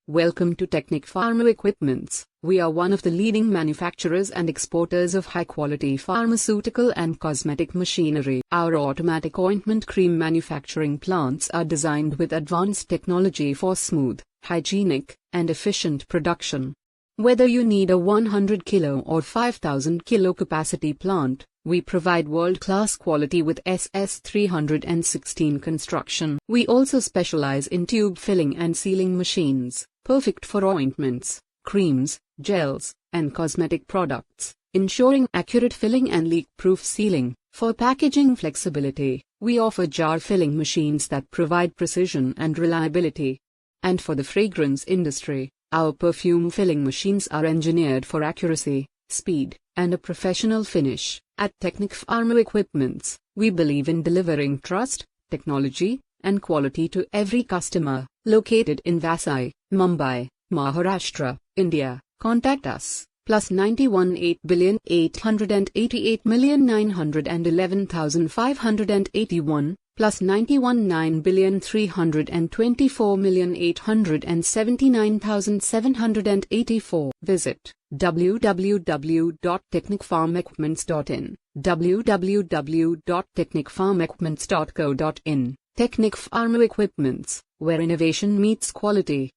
Welcome to Technic Pharma Equipments. We are one of the leading manufacturers and exporters of high-quality pharmaceutical and cosmetic machinery. Our automatic ointment cream manufacturing plants are designed with advanced technology for smooth, hygienic, and efficient production. Whether you need a 100 kilo or 5,000 kilo capacity plant, we provide world-class quality with SS316 construction. We also specialize in tube filling and sealing machines, perfect for ointments, creams, gels, and cosmetic products, ensuring accurate filling and leak-proof sealing. For packaging flexibility, we offer jar filling machines that provide precision and reliability. And for the fragrance industry, our perfume filling machines are engineered for accuracy, speed, and a professional finish. At Technic Pharma Equipments, we believe in delivering trust, technology, and quality to every customer. Located in Vasai, Mumbai, Maharashtra, India. Contact us. +91 8,888,911,581, +91 9,324,879,784. Visit www.technicpharmequipments.in, www.technicpharmequipments.co.in. Technic Pharma Equipments, where innovation meets quality.